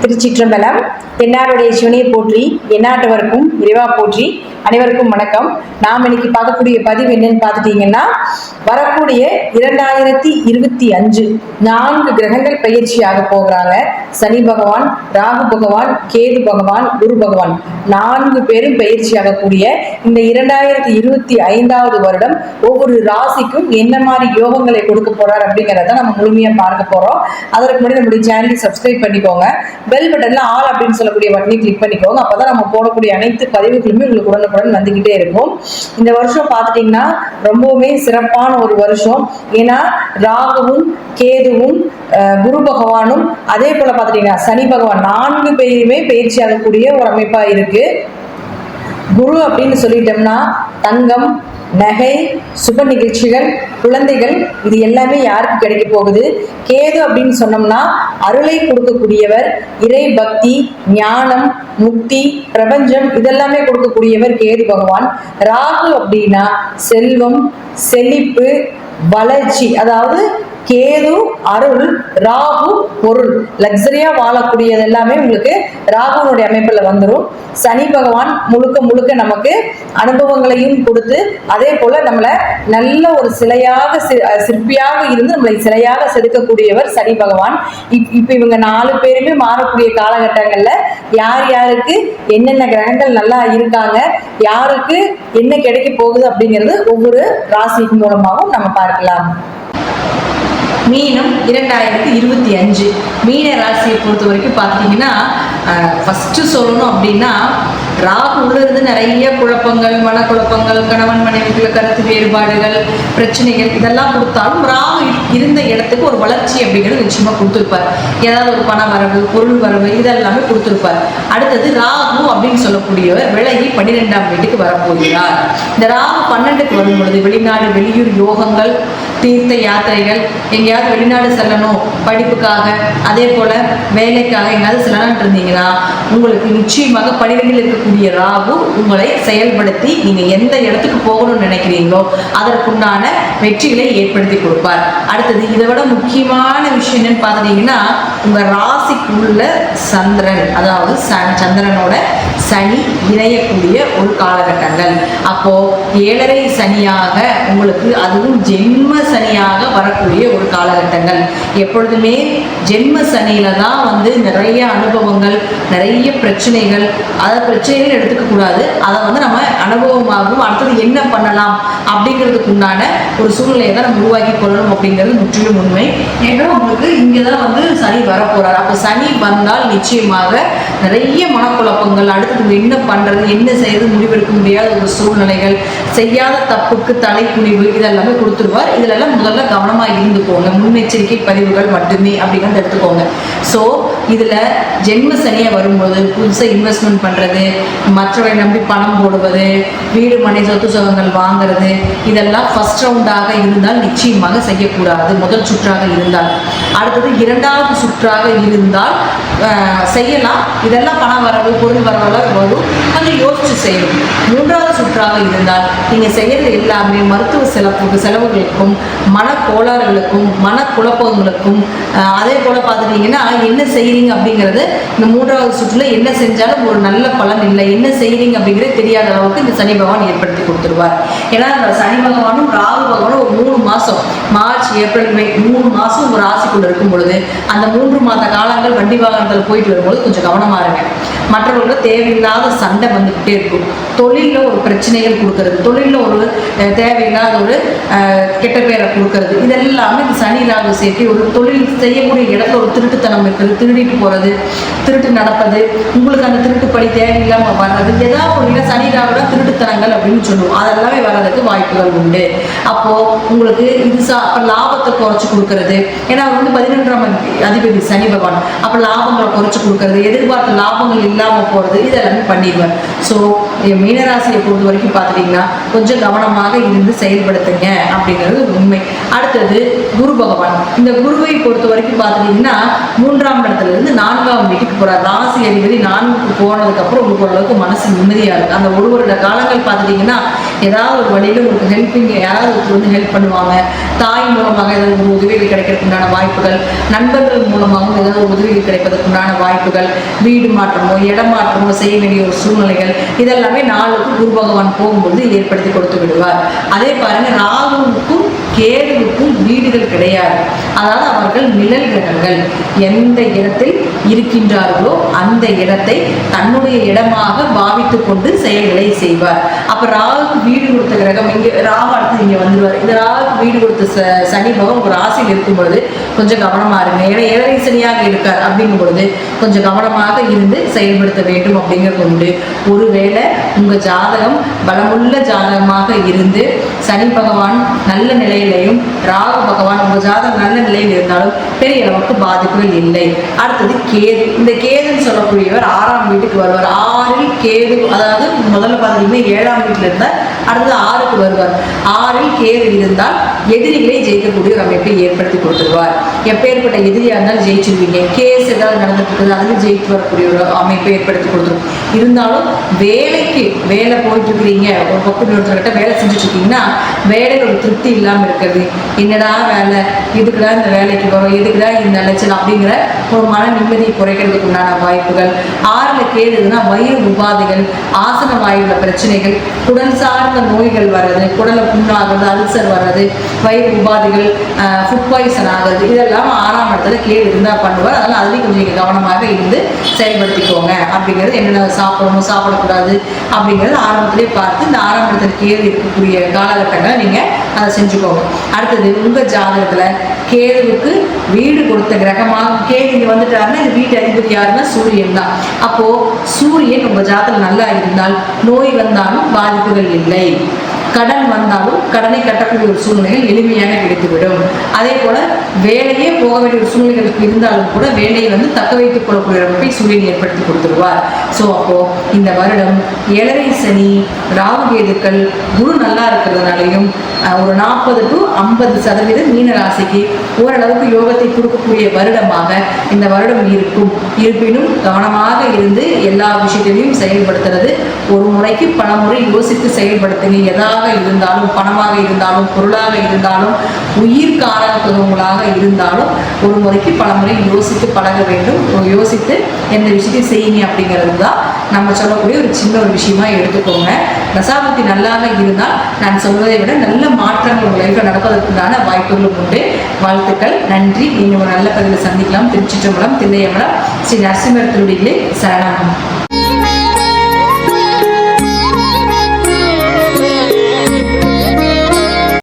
திருச்சிற்றம்பலம். தென்னாடுடைய சிவனை போற்றி, எந்நாட்டவருக்கும் இறைவா போற்றி. அனைவருக்கும் வணக்கம். நாம் இன்னைக்கு பார்க்கக்கூடிய பதிவு என்னன்னு பார்த்துட்டீங்கன்னா, வரக்கூடிய 2025 4 கிரகங்கள் பயிற்சியாக போகிறாங்க. சனி பகவான், ராகு பகவான், கேது பகவான், குரு பகவான் 4 பேரும் பயிற்சியாக கூடிய இந்த 2025வது வருடம் ஒவ்வொரு ராசிக்கும் என்ன மாதிரி யோகங்களை கொடுக்க போறார் அப்படிங்கிறத நம்ம முழுமையா பார்க்க போறோம். அதற்கு முன்னாடி நம்முடைய சேனலை சப்ஸ்கிரைப் பண்ணிக்கோங்க. பெல் பட்டன்ல ஆல் அப்படின்னு சொல்லக்கூடிய பட்டனை கிளிக் பண்ணிக்கோங்க. அப்பதான் நம்ம போடக்கூடிய அனைத்து பதிவுகளுமே உங்களுக்கு உடனுக்குடன் வந்துகிட்டே இருக்கும். இந்த வருஷம் பார்த்துட்டீங்கன்னா ரொம்பவுமே சிறப்பான ஒரு வருஷம். ஏன்னா ராகுவும் கேதுவும் குரு பகவானும் அதே போல பார்த்துட்டீங்கன்னா சனி பகவான் 4 பேருமே பயிற்சியாகக்கூடிய ஒரு அமைப்பா இருக்கு. குரு அப்படின்னு சொல்லிட்டோம்னா தங்கம், நகை, சுப நிகழ்ச்சிகள், குழந்தைகள், இது எல்லாமே யாருக்கு கிடைக்க போகுது. கேது அப்படின்னு சொன்னோம்னா அருளை கொடுக்கக்கூடியவர், இறை பக்தி, ஞானம், முக்தி, பிரபஞ்சம் இதெல்லாமே கொடுக்கக்கூடியவர் கேது பகவான். ராகு அப்படின்னா செல்வம், செழிப்பு, வளர்ச்சி. அதாவது கேது அருள், ராகு பொருள், லக்ஸரியா வாழக்கூடியது எல்லாமே உங்களுக்கு ராகுனுடைய அமைப்புல வந்துடும். சனி பகவான் முழுக்க முழுக்க நமக்கு அனுபவங்களையும் கொடுத்து அதே போல நம்மளை நல்ல ஒரு சிற்பியாக இருந்து நம்மளை சிலையாக செதுக்கக்கூடியவர் சனி பகவான். இப்ப இவங்க 4 பேருமே மாறக்கூடிய காலகட்டங்கள்ல யார் யாருக்கு என்னென்ன கிரகங்கள் நல்லா இருக்காங்க, யாருக்கு என்ன கிடைக்க போகுது அப்படிங்கிறது ஒவ்வொரு ராசி மூலமாகவும் நம்ம பார்க்கலாம். மீனம் 2025 மீன ராசியை பொறுத்த வரைக்கும் பார்த்தீங்கன்னா, ஃபர்ஸ்ட் சொல்லணும் அப்படின்னா ராகு உள்ள இருந்து நிறைய குழப்பங்கள், மனக்குழப்பங்கள், கணவன் மனைவிக்குள்ள கருத்து வேறுபாடுகள், பிரச்சனைகள் இதெல்லாம் கொடுத்தாலும் ராகு இருந்த இடத்துக்கு ஒரு வளர்ச்சி அப்படிங்கிறது நிச்சயமா கொடுத்துருப்பார். ஏதாவது ஒரு பண வரவு, பொருள் வரவு இதெல்லாமே கொடுத்துருப்பார். அடுத்தது ராகு அப்படின்னு சொல்லக்கூடியவர் விலகி 12ஆம் வீட்டுக்கு வரப்போகிறார். இந்த ராகு 12க்கு வரும் பொழுது வெளிநாடு, வெளியூர் யோகங்கள், தீர்த்த யாத்திரைகள், எங்கேயாவது வெளிநாடு செல்லணும் படிப்புக்காக, அதே போல வேலைக்காக எங்கேயாவது செல்லலான் இருந்தீங்கன்னா உங்களுக்கு நிச்சயமாக 12ல் இருக்கக்கூடிய ராகு உங்களை செயல்படுத்தி நீங்க எந்த இடத்துக்கு போகணும்னு நினைக்கிறீங்களோ அதற்குண்டான வெற்றிகளை ஏற்படுத்தி கொடுப்பார். அடுத்தது இதை விட முக்கியமான விஷயம் என்னன்னு பார்த்துட்டீங்கன்னா, உங்க ராசிக்குள்ள சந்திரன், அதாவது சந்திரனோட சனி இணையக்கூடிய ஒரு காலகட்டங்கள். அப்போ 7.5 சனியாக உங்களுக்கு, அதுவும் ஜென்ம சனியாக வரக்கூடிய ஒரு காலகட்டங்கள். எப்பொழுதுமே ஜென்ம சனியில தான் நிறைய அனுபவங்கள், நிறைய பிரச்சனைகள், அதை பிரச்சனைகள் எடுத்துக்க கூடாது, அதை நம்ம அனுபவமாகவும் அடுத்தது என்ன பண்ணலாம் அப்படிங்கிறதுக்கு உண்டான ஒரு சூழ்நிலையை தான் நம்ம உருவாக்கி கொள்ளணும் அப்படிங்கிறது முற்றிலும் உண்மை. ஏன்னா உங்களுக்கு இங்கதான் சனி வரப்போறாரு. அப்போ சனி வந்தால் நிச்சயமாக நிறைய மனக்குழப்பங்கள், அடுத்தது என்ன பண்றது, என்ன செய்யறது முடிவெடுக்க முடியாத ஒரு சூழ்நிலைகள், செய்யாத தப்புக்கு தலைக்குனிவு இதெல்லாமே கொடுத்துருவார். இதுல எல்லாம் முதல்ல கவனமா இருந்துக்கோங்க. முன்னெச்சரிக்கை பதிவுகள் மட்டுமே அப்படிங்கிறத எடுத்துக்கோங்க. ஸோ இதுல ஜென்ம சனியா வரும்போது புதுசாக இன்வெஸ்ட்மெண்ட் பண்றது, மற்றவரை நம்பி பணம் போடுவது, வீடு மனை சொத்து சுகங்கள் வாங்குறது இதெல்லாம் ஃபர்ஸ்ட் ரவுண்டாக இருந்தால் நிச்சயமாக செய்யக்கூடாது. முதல் சுற்றாக இருந்தால். அடுத்தது 2வது சுற்றாக இருந்தால் செய்யலாம். இதெல்லாம் பண வரவு, பொருள் வரவெல்லாம் வரும், கொஞ்சம் யோசிச்சு செய்யணும். 3வது சுற்றாக இருந்தால் நீங்க செய்யறது எல்லாமே மருத்துவ செலவுகளுக்கும், மன கோளாறுகளுக்கும், மனக்குழப்பங்களுக்கும், அதே போல பார்த்துட்டீங்கன்னா என்ன செய்யறீங்க அப்படிங்கிறது இந்த 3வது சுற்றுல என்ன செஞ்சாலும் ஒரு நல்ல பலன் இல்லை, என்ன செய்யறீங்க அப்படிங்கிறது தெரியாத அளவுக்கு இந்த சனி பகவான் ஏற்படுத்தி கொடுத்துருவார். ஏன்னா சனி பகவானும் ராகு பகவானும் ஒரு 3 மாசம், மார்ச், ஏப்ரல், மே 3 மாசம் ஒரு ராசிக்குள்ள இருக்கும் பொழுது அந்த 3 மாத காலங்கள் வண்டி வாகனத்தில் போயிட்டு வரும்போது கொஞ்சம் கவனமா இருங்க. மற்றவர்களுக்கு தேவையில்லாத சண்டை வந்துகிட்டே இருக்கும். தொழிலில் ஒரு பிரச்சனைகள் கொடுக்கறது, தொழிலில் ஒரு தேவையில்லாத ஒரு கெட்ட பேரை கொடுக்கறது, இதெல்லாமே இந்த சனி ராகு சேர்த்து ஒரு தொழில் செய்யக்கூடிய இடத்துல ஒரு திருட்டுத்தனம் இருக்கிறது, திருடிட்டு போறது, திருட்டு நடப்பது, உங்களுக்கு அந்த திருட்டுப்படி தேவையில்லாமல் வர்றது, ஏதாவது ஒரு சனி ராகுனா திருட்டுத்தனங்கள் அப்படின்னு சொல்லுவோம். அதெல்லாமே வர்றதுக்கு வாய்ப்புகள் உண்டு. அப்போ உங்களுக்கு இது லாபத்தை குறைச்சு கொடுக்கறது. ஏன்னா 11ஆம் அதிபதி சனி பகவான். அப்போ லாபங்களை குறைச்சு கொடுக்கறது, எதிர்பார்த்த லாபங்கள் இல்லாமல் போறது இதெல்லாமே பண்ணிடுவார். ஸோ மீனராசியை பொறுத்த வரைக்கும் பார்த்துட்டீங்கன்னா கொஞ்சம் கவனமாக இருந்து செயல்படுத்துங்க அப்படிங்கிறது உண்மை. அடுத்தது குரு பகவான். இந்த குருவை பொறுத்த வரைக்கும் பார்த்துட்டீங்கன்னா 3ஆம் இடத்துல இருந்து 4ஆம் வீட்டுக்கு போறார். ராசி அதிபதி 4க்கு போனதுக்கு அப்புறம் உங்களுக்கு ஓரளவுக்கு மனசு நிம்மதியா இருக்கு. அந்த ஒரு வருட காலங்கள் பார்த்துட்டீங்கன்னா ஏதாவது ஒரு வழியில உங்களுக்கு ஹெல்ப்பிங், யாராவது வந்து ஹெல்ப் பண்ணுவாங்க. தாய் மூலமாக ஏதாவது ஒரு உதவிகள் கிடைக்கிறதுக்குண்டான வாய்ப்புகள், நண்பர்கள் மூலமாகவும் ஏதாவது ஒரு உதவிகள் கிடைப்பதற்குண்டான வாய்ப்புகள், வீடு மாற்றமோ இடம் மாற்றமோ செய்ய வேண்டிய ஒரு சூழ்நிலைகள், இதெல்லாமே 4க்கு குரு பகவான் போகும்போது ஏற்படுத்தி கொடுத்து விடுவார். அதே பாருங்க, ராகுவுக்கும் கேதுவுக்கும் வீடுகள் கிடையாது. அதாவது அவர்கள் நிழல் கிரகங்கள். எந்த இடத்தில் இருக்கின்றார்களோ அந்த இடத்தை தன்னுடைய இடமாக பாவித்து கொண்டு செயல்களை செய்வார். அப்ப ராகுக்கு வீடு கொடுத்த கிரகம் இங்க, ராகு அடுத்து இங்க வந்துடுவார். இந்த ராகுக்கு வீடு கொடுத்த சனி பகவான் ஒரு ராசியில் இருக்கும் பொழுது கொஞ்சம் கவனமா இருங்க. ஏன்னா ஏழரை சனியாக இருக்கார் அப்படிங்கும் பொழுது கொஞ்சம் கவனமாக இருந்து செயல்படுத்த வேண்டும் அப்படிங்கிறது உண்டு. ஒருவேளை உங்க ஜாதகம் பலமுள்ள ஜாதகமாக இருந்து சனி பகவான் நல்ல நிலையிலையும் ராகு பகவான் உங்க ஜாதகம் நல்ல நிலையில் இருந்தாலும் பெரிய அளவுக்கு பாதிப்புகள் இல்லை. அடுத்தது கேது. இந்த கேதுன்னு சொல்லக்கூடியவர் 6ஆம் வீட்டுக்கு வருவார். 6இல் கேது, அதாவது முதல்ல பார்த்தீங்கன்னா 7ஆம் வீட்டில் இருந்தால் அடுத்தது 6க்கு வருவார். 6இல் கேது இருந்தால் எதிரிகளை ஜெயிக்கக்கூடிய ஒரு அமைப்பை ஏற்படுத்தி கொடுத்துருவார். எப்பேற்பட்ட எதிரியா இருந்தாலும் ஜெயிச்சிருவீங்க. கேஸ் ஏதாவது நடந்துட்டு இருக்குது, அதில் ஜெயித்து வரக்கூடிய ஒரு அமைப்பை ஏற்படுத்தி கொடுத்துரும். இருந்தாலும் வேலை போயிட்டு இருக்கிறீங்க, ஒரு பக்கம் ஒருத்தர்கிட்ட வேலை செஞ்சுட்டு இருக்கீங்கன்னா வேலையில் ஒரு திருப்தி இல்லாமல் இருக்கிறது. என்னடா வேலை, இதுக்குடா இந்த வேலைக்கு வரும், இதுக்குடா இந்த அலைச்சல் அப்படிங்கிற ஒரு மன நிம்மதியை குறைக்கிறதுக்கு உண்டான வாய்ப்புகள். 6ல் கேடுதுன்னா வயிறு உபாதைகள், ஆசன வாயுல பிரச்சனைகள், குடல் சார்ந்த நோய்கள் வர்றது, குடலை புண்ணாகிறது, அல்சர் வர்றது, வயிறு உபாதைகள், ஃபுட் பாய்சன் ஆகுது, இதெல்லாம் 6ஆம் இடத்துல கேடு இருந்தால் பண்ணுவார். அதனால் அதுலேயும் கொஞ்சம் கவனமாக இருந்து செயல்படுத்திக்கோங்க. அப்படிங்கிறது என்னென்ன சாப்பிடணும் சாப்பிடக்கூடாது அப்படிங்கிறது ஆரம்பத்திலே பார்த்து இந்த 6ஆம் இடத்துல கேடு இருக்கக்கூடிய காலகட்டங்களை நீங்கள் அதை செஞ்சுக்கோங்க. அடுத்தது உங்கள் ஜாதகத்தில் கேதுவுக்கு வீடு கொடுத்த கிரகமாக கேது இங்கே வந்துட்டாருன்னா இந்த வீட்டு அதிபதி யாருன்னா சூரியன் தான். அப்போ சூரியன் உங்கள் ஜாதகம் நல்லா இருந்தால் நோய் வந்தாலும் பாதிப்புகள் இல்லை. கடன் வந்தாலும் கடனை கட்டக்கூடிய ஒரு சூழ்நிலைகள் எளிமையாக கிடைத்துவிடும். அதே போல வேலையே போக வேண்டிய ஒரு சூழ்நிலைகளுக்கு இருந்தாலும் கூட வேலையை வந்து தக்க வைத்துக் கொள்ளக்கூடிய அமைப்பை சூரியன் ஏற்படுத்தி கொடுத்துருவார். ஸோ அப்போ இந்த வருடம் 7ரை சனி, ராகு கேதுக்கள், குரு நல்லா இருக்கிறதுனாலையும் ஒரு 40 to 50% மீன ராசிக்கு ஓரளவுக்கு யோகத்தை கொடுக்கக்கூடிய வருடமாக இந்த வருடம் இருக்கும். இருப்பினும் கவனமாக இருந்து எல்லா விஷயத்திலையும் செயல்படுத்துறது. ஒரு முறைக்கு பல முறை யோசித்து செயல்படுத்துங்க. எதாக இருந்தாலும், பணமாக இருந்தாலும், பொருளாக இருந்தாலும், உயிர் காரகத்துவங்களாக இருந்தாலும் ஒரு முறைக்கு பல முறை யோசித்து பழக வேண்டும். யோசித்து எந்த விஷயத்தையும் செய்யுங்க அப்படிங்கிறது தான் நம்ம சொல்லக்கூடிய ஒரு சின்ன ஒரு விஷயமா எடுத்துக்கோங்க. தசாபுத்தி நல்லாக இருந்தால் நான் சொல்வதை விட நல்ல மாற்றங்கள் உங்கள் லைஃப்பில் நடப்பதற்குண்டான வாய்ப்புகளும் உண்டு. வாழ்த்துக்கள், நன்றி. இன்னும் ஒரு நல்ல பதிவில் சந்திக்கலாம். திருச்சிற்றம்பலம், தில்லையம்பலம், ஸ்ரீ நரசிம்மர் திருவடிகளே சரணம்.